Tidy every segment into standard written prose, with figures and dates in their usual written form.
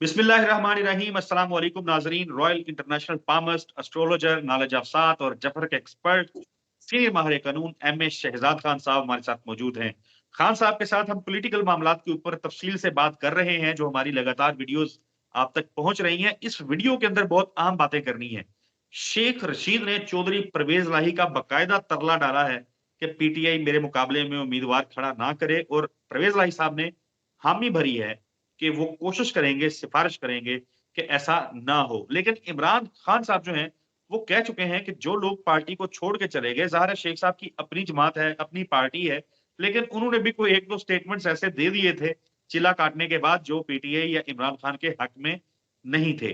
बिस्मिल्लाहिर्रहमानिर्रहीम। अस्सलाम वालेकुम नाजरीन। Royal international palmist, astrologer, knowledge of सात और जफर के एक्सपर्ट सीनियर माहिर कानून एम ए शहजाद खान साहब हमारे साथ मौजूद हैं। खान साहब के साथ हम पॉलिटिकल मामलात के ऊपर तफसील से बात कर रहे हैं, जो हमारी लगातार वीडियोस आप तक पहुंच रही हैं। इस वीडियो के अंदर बहुत अहम बातें करनी है। शेख रशीद ने चौधरी परवेज लाही का बाकायदा तरला डाला है कि पीटीआई मेरे मुकाबले में उम्मीदवार खड़ा ना करे, और परवेज लाही साहब ने हामी भरी है कि वो कोशिश करेंगे, सिफारिश करेंगे कि ऐसा ना हो। लेकिन इमरान खान साहब जो हैं, वो कह चुके हैं कि जो लोग पार्टी को छोड़ के चले गए, ज़ाहिर है शेख साहब की अपनी जमात है, अपनी पार्टी है, लेकिन उन्होंने भी कोई 1-2 स्टेटमेंट्स ऐसे दे दिए थे चिल्ला काटने के बाद, जो पीटीआई या इमरान खान के हक में नहीं थे।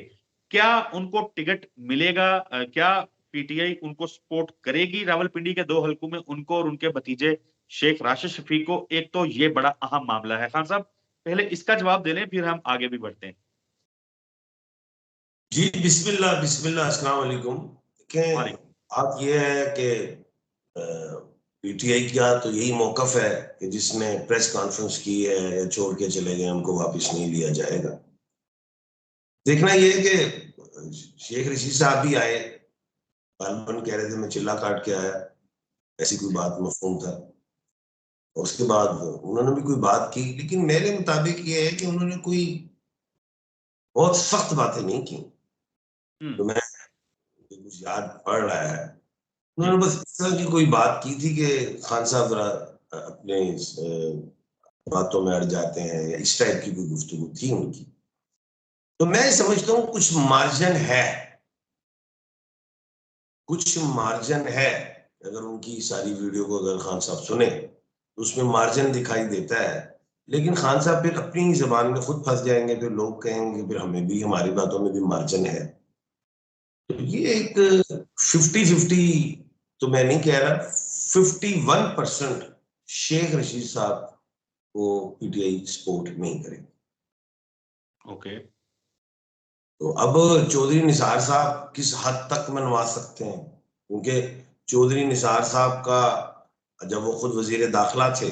क्या उनको टिकट मिलेगा? क्या पीटीआई उनको सपोर्ट करेगी रावलपिंडी के 2 हलकों में, उनको और उनके भतीजे शेख राशिद शफीक को? एक तो ये बड़ा अहम मामला है। खान साहब, पहले इसका जवाब दे लें, फिर हम आगे भी बढ़ते हैं। जी, बिस्मिल्लाह बिस्मिल्लाह, अस्सलाम वालेकुम। देखें, वालेकुम। बात ये है कि पीटीआई का तो यही मौकफ है कि जिसने प्रेस कॉन्फ्रेंस की है या छोड़ के चले गए उनको वापस नहीं लिया जाएगा। देखना ये है कि शेख रशीद साहब भी आए, गालिबन कह रहे थे मैं चिल्ला काट के आया, ऐसी कोई बात मफहूम था। और उसके बाद उन्होंने भी कोई बात की, लेकिन मेरे मुताबिक ये है कि उन्होंने कोई बहुत सख्त बातें नहीं की। तो मैं कुछ याद पड़ रहा है, जी। उन्होंने बस इस तरह की कोई बात की थी कि खान साहब जरा अपने बातों में अड़ जाते हैं, या इस टाइप की कोई गुफ्तगू थी उनकी। तो मैं समझता हूँ कुछ मार्जिन है, कुछ मार्जिन है। अगर उनकी सारी वीडियो को अगर खान साहब सुने तो उसमें मार्जिन दिखाई देता है। लेकिन खान साहब फिर अपनी जबान में खुद फंस जाएंगे, फिर लोग कहेंगे फिर हमें भी, हमारी बातों में भी मार्जिन है। तो ये एक 50-50 तो मैं नहीं कह रहा, 51% शेख रशीद साहब को पीटीआई सपोर्ट नहीं करेगी। ओके। तो अब चौधरी निसार साहब किस हद तक मनवा सकते हैं, क्योंकि चौधरी निसार साहब का जब वो खुद वजीर दाखिला थे,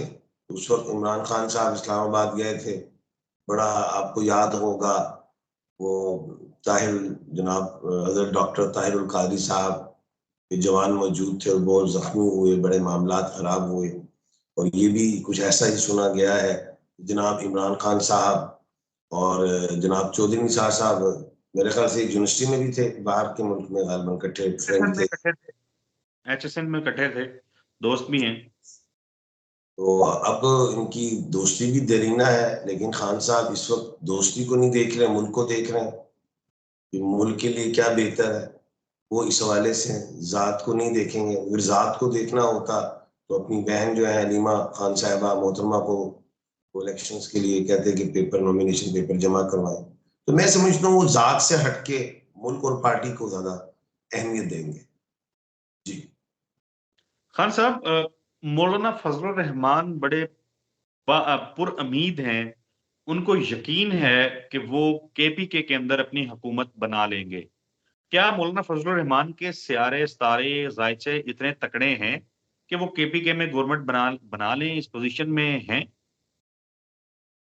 उस वक्त इमरान खान साहब इस्लामाबाद गए थे। बड़ा आपको याद होगा, वो ताहिर जनाब हजरत डॉक्टर ताहिर उल कादरी साहब के जवान मौजूद थे और बहुत जख्मी हुए, बड़े मामलात खराब हुए। और ये भी कुछ ऐसा ही सुना गया है, जनाब इमरान खान साहब और जनाब चौधरी निसार साहब मेरे ख्याल से एक यूनिवर्सिटी में भी थे, बाहर के मुल्क में गालिबन इकट्ठे एचएसएन फ्रेंड में थे। इकट्ठे थे। एचएसएन में इकट्ठे थे, दोस्त भी हैं। तो अब इनकी दोस्ती भी देरीना है, लेकिन खान साहब इस वक्त दोस्ती को नहीं देख रहे, मुल्क को देख रहे हैं कि मुल्क के लिए क्या बेहतर है। वो इस हवाले से जात को नहीं देखेंगे। अगर जात को देखना होता तो अपनी बहन जो है हलीमा खान साहिबा मोहतरमा को वो इलेक्शंस के लिए कहते कि पेपर, नॉमिनेशन पेपर जमा करवाएं। तो मैं समझता हूँ वो जात से हटके मुल्क और पार्टी को ज्यादा अहमियत देंगे। जी। खान साहब, मौलाना फजलुर रहमान बड़े पुरउम्मीद हैं। उनको यकीन है कि वो केपीके के अंदर अपनी हुकूमत बना लेंगे। क्या मौलाना फजलुर रहमान के सियारे सितारे जायचे इतने तकड़े हैं कि वो केपीके में गवर्नमेंट बना बना लें, इस पोजीशन में हैं?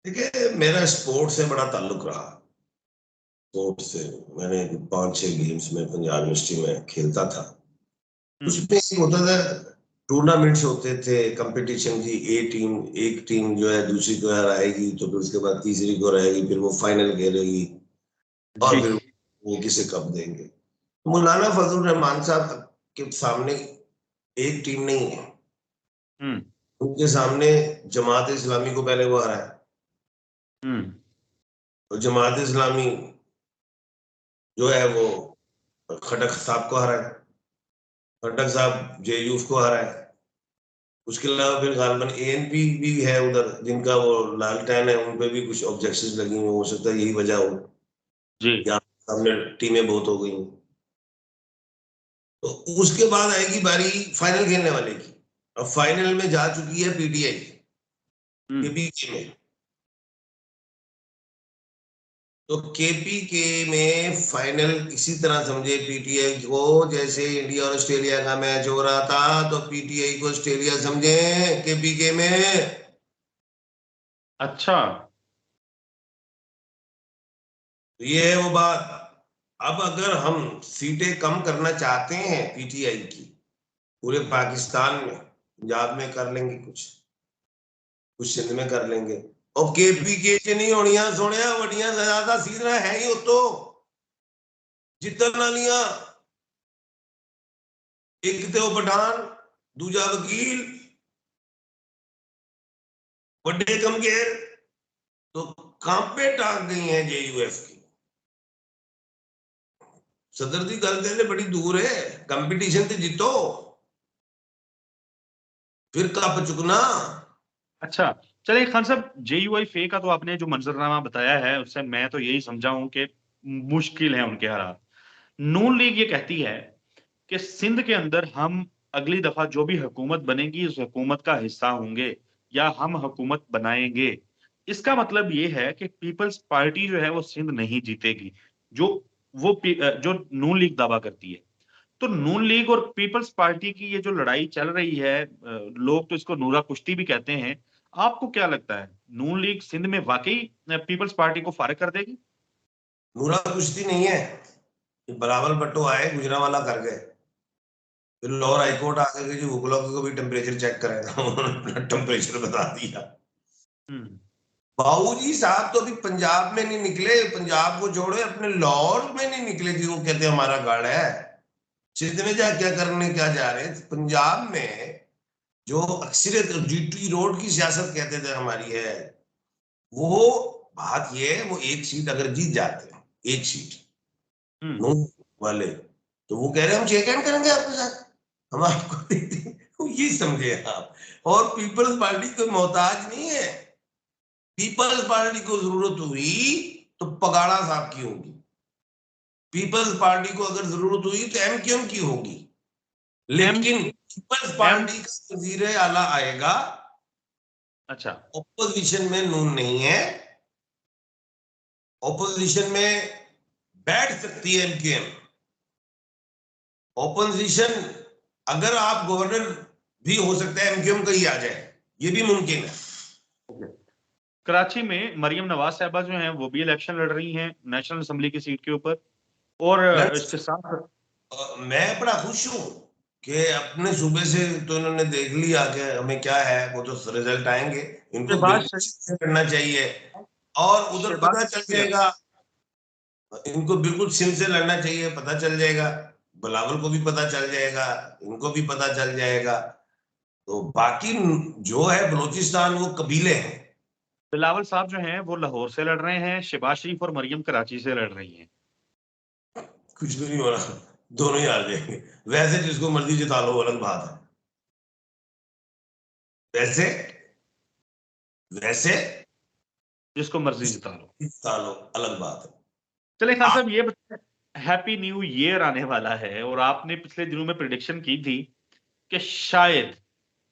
देखिए, मेरा स्पोर्ट से बड़ा ताल्लुक रहा। स्पोर्ट से मैंने 5-6 गेम्स में पंजाब यूनिवर्सिटी में खेलता था। उसमें एक होता था, टूर्नामेंट्स होते थे, कंपटीशन की एक टीम जो है दूसरी को हराएगी, तो फिर उसके बाद तीसरी को हराएगी, फिर वो फाइनल खेलेगी जी। और फिर वो किसे कप देंगे। मौलाना फजल रहमान साहब के सामने एक टीम नहीं है, हम्म। उनके सामने जमात इस्लामी को पहले वो हराया, हम्म। और जमात इस्लामी जो है वो खटक साहब को हराया, खटक साहब जेयूफ को हराया। उसके अलावा फिर गालिबन एएनपी भी है उधर, जिनका वो लालटेन है, उन पे भी कुछ ऑब्जेक्शंस लगी हुई, हो सकता है यही वजह हो, जी। या सामने टीमें बहुत हो गई। तो उसके बाद आएगी बारी फाइनल खेलने वाले की। अब फाइनल में जा चुकी है पीटीआई केपीके में। तो केपीके में फाइनल इसी तरह समझे पीटीआई को, जैसे इंडिया और ऑस्ट्रेलिया का मैच हो रहा था, तो पीटीआई को ऑस्ट्रेलिया समझे केपीके में। अच्छा। तो ये है वो बात। अब अगर हम सीटें कम करना चाहते हैं पीटीआई की पूरे पाकिस्तान में, पंजाब में कर लेंगे कुछ सिंध में कर लेंगे, और केपीके च नहीं होनिया सोने, वड्डियां ज्यादा सीधना है ही उतो जितन वालियां, एक तो पठान, दूजा वकील, बड़े कमगेर, तो कांपे टांग गई हैं जेयूएफ की। सदर दी गल ते बड़ी दूर है, कंपटीशन ते जीतो फिर कप चुकना। अच्छा, चलिए खान साहब, जेयूआई फे का तो आपने जो मंजरनामा बताया है उससे मैं तो यही समझा हूं कि मुश्किल है उनके हालात। नून लीग ये कहती है कि सिंध के अंदर हम अगली दफा जो भी हुकूमत बनेगी उस हुकूमत का हिस्सा होंगे या हम हुकूमत बनाएंगे। इसका मतलब ये है कि पीपल्स पार्टी जो है वो सिंध नहीं जीतेगी, जो जो नून लीग दावा करती है। तो नून लीग और पीपल्स पार्टी की ये जो लड़ाई चल रही है, लोग तो इसको नूरा कुश्ती भी कहते हैं। आपको क्या लगता है, नून लीग सिंध में वाकई पीपल्स पार्टी को फारिग कर देगी? नूरा कुश्ती नहीं है, बराबर भट्टो आए, गुजरांवाला कर गए, फिर लाहौर हाईकोर्ट आकर के जो वकीलों को भी टेम्परेचर चेक करेगा टेम्परेचर बता दिया। हम्म। बाबूजी साहब तो अभी पंजाब में नहीं निकले, पंजाब को छोड़े अपने लाहौर में नहीं निकले कि वो कहते हमारा गढ़ है। सिंध में जा क्या करने क्या जा रहे थे? पंजाब में जो अक्सरियत जीटी रोड की सियासत कहते थे हमारी है, वो बात ये है, वो एक सीट अगर जीत जाते हैं, एक सीट हम्म। नू वाले, तो वो कह रहे हैं हम शेक हैंड करेंगे आपके साथ, हम आपको तो ये समझे आप। और पीपल्स पार्टी कोई मोहताज नहीं है, पीपल्स पार्टी को जरूरत हुई तो पगाड़ा साहब की होगी, पीपल्स पार्टी को अगर जरूरत हुई तो एमक्यूएम की होगी, एम लेकिन पीपल्स एम पार्टी का वजीर आला आएगा, अच्छा। ऑपोजिशन में नून नहीं है, ऑपोजिशन में बैठ सकती है एमक्यूएम, ऑपोजिशन अगर आप गवर्नर भी हो सकता है एमक्यूएम का ही आ जाए, ये भी मुमकिन है। कराची में मरियम नवाज साहबा जो हैं वो भी इलेक्शन लड़ रही हैं नेशनल असेंबली की सीट के ऊपर, और इसके साथ मैं बड़ा खुश हूं कि अपने सूबे से तो इन्होंने देख लिया कि हमें क्या है, वो तो रिजल्ट आएंगे, इनको शहबाज बिल्कुल करना चाहिए और उधर शहबाज पता चल जाएगा, इनको बिल्कुल सिंध से लड़ना चाहिए, पता चल जाएगा, बिलावल को भी पता चल जाएगा, इनको भी पता चल जाएगा। तो बाकी जो है बलूचिस्तान वो कबीले हैं। बिलावल साहब जो हैं वो लाहौर से लड़ रहे हैं, शहबाज शरीफ और मरियम कराची से लड़ रही हैं। कुछ भी नहीं हो रहा, दोनों ही हार जाएंगे। वैसे जिसको मर्जी जिता लो अलग बात है, वैसे वैसे जिसको मर्जी जिता लो। जिता लो अलग बात चलिए खान है। साहब, ये बताएं, हैप्पी न्यू ईयर आने वाला है और आपने पिछले दिनों में प्रिडिक्शन की थी कि शायद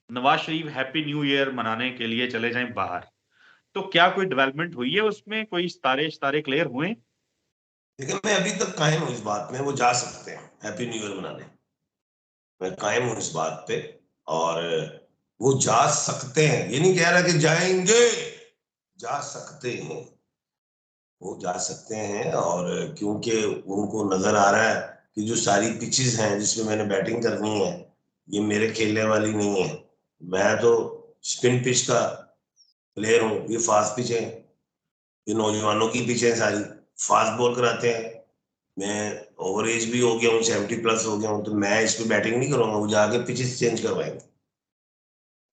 Nawaz Sharif happy new year मनाने के लिए चले जाएं बाहर। तो क्या कोई डेवलपमेंट हुई है उसमें, कोई सितारे सितारे क्लियर हुए? लेकिन मैं अभी तक कायम हूं इस बात में, वो जा सकते हैं हैप्पी न्यू ईयर मनाने, मैं कायम हूं इस बात पे। और वो जा सकते हैं, ये नहीं कह रहा कि जाएंगे, जा सकते हैं, वो जा सकते हैं। और क्योंकि उनको नजर आ रहा है कि जो सारी पिचेस हैं जिसमें मैंने बैटिंग करनी है, ये मेरे खेलने वाली नहीं है, मैं तो स्पिन पिच का प्लेयर हूँ, ये फास्ट पिच है, ये नौजवानों की पिच है सारी, फास्ट बॉल कराते हैं। मैं ओवर एज भी हो गया हूँ, 70+ हो गया हूँ, तो मैं इस पे बैटिंग नहीं करूंगा, वो जाके पिचेस चेंज करवाएंगे,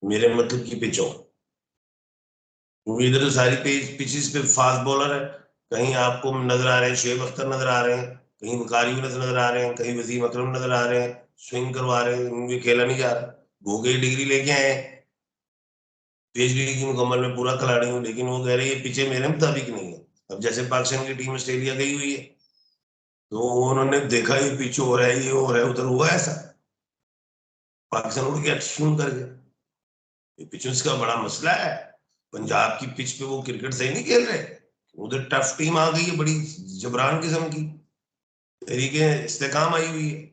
मेरे मतलब की पिच हो। क्योंकि इधर तो सारी पिचेस पे फास्ट बॉलर है, कहीं आपको नजर आ रहे हैं शुएब अख्तर नजर आ रहे हैं, कहीं वकारी यूनिस नजर आ रहे हैं, कहीं वसीम अकरम नजर आ रहे हैं, स्विंग करवा रहे हैं, उनके खेला नहीं जा रहा। वो गई डिग्री लेके आए, पीएचडी की मुकम्मल में पूरा खिलाड़ी हूँ, लेकिन वो कह रहे हैं ये पिचे मेरे मुताबिक नहीं है। अब जैसे पाकिस्तान की टीम ऑस्ट्रेलिया गई हुई है, तो उन्होंने देखा ये पिच हो रहा है, ये हो रहा है, उधर हुआ ऐसा, पाकिस्तान उड़ के एक्शन कर गया। ये पिचेस का बड़ा मसला है, पंजाब की पिच पे वो क्रिकेट सही नहीं खेल रहे, उधर टफ टीम आ गई है बड़ी जबरान किस्म की, तरीके इस्तेकाम आई हुई है,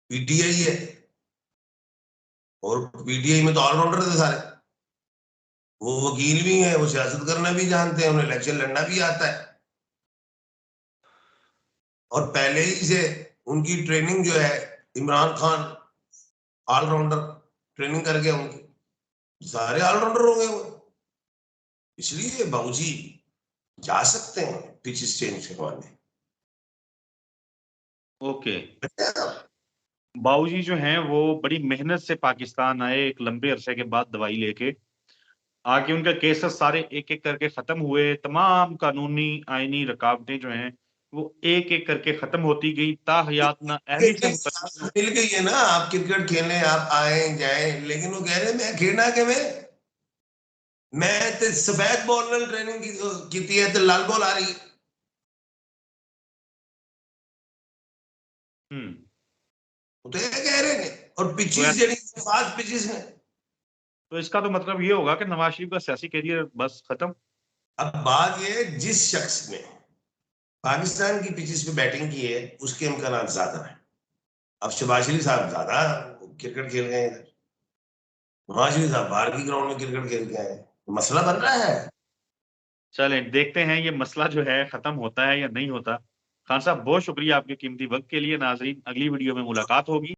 पीटीआई है, और पीटीआई में तो ऑलराउंडर थे सारे, वो वकील भी हैं, वो सियासत करना भी जानते हैं, उन्हें इलेक्शन लड़ना भी आता है। और पहले ही से उनकी ट्रेनिंग जो है, इमरान खान ऑलराउंडर ट्रेनिंग कर गया, उनकी सारे ऑलराउंडर हो गए वो, इसलिए बाबूजी जा सकते हैं पिचेस चेंज करवाने। ओके। बाबूजी जो हैं वो बड़ी मेहनत से पाकिस्तान आए, एक लंबे अरसे के बाद दवाई लेके आके उनके केसेस सारे एक एक करके खत्म हुए, तमाम कानूनी आईनी रुकावटें जो हैं वो एक एक करके खत्म होती गई, ताहयात ना अहली से मुतल्लिक। मिल गई है ना, आप क्रिकेट खेलने आप आए जाए, लेकिन वो कह रहे हैं मैं खेलना के मैं तो सफेद बॉल ਨਾਲ ट्रेनिंग की है तो लाल बॉल आ रही है। वो तो ये कह रहे हैं, और तो, पिचेस जड़ी फास्ट पिचेस ने। तो इसका तो मतलब ये होगा कि नवाज शरीफ का सियासी करियर बस खत्म। अब बात ये है, जिस शख्स ने पाकिस्तान की पिचेस पे बैटिंग की है उसके इम्कानात ज्यादा है। अब शहबाज शरीफ साहब ज्यादा क्रिकेट खेल गए इधर, नवाज शरीफ साहब बाहर की ग्राउंड में क्रिकेट खेल के आए, तो मसला बन रहा है। चलें देखते हैं ये मसला जो है खत्म होता है या नहीं होता। खान साहब बहुत शुक्रिया आपके कीमती वक्त के लिए। नाजरीन अगली वीडियो में मुलाकात होगी।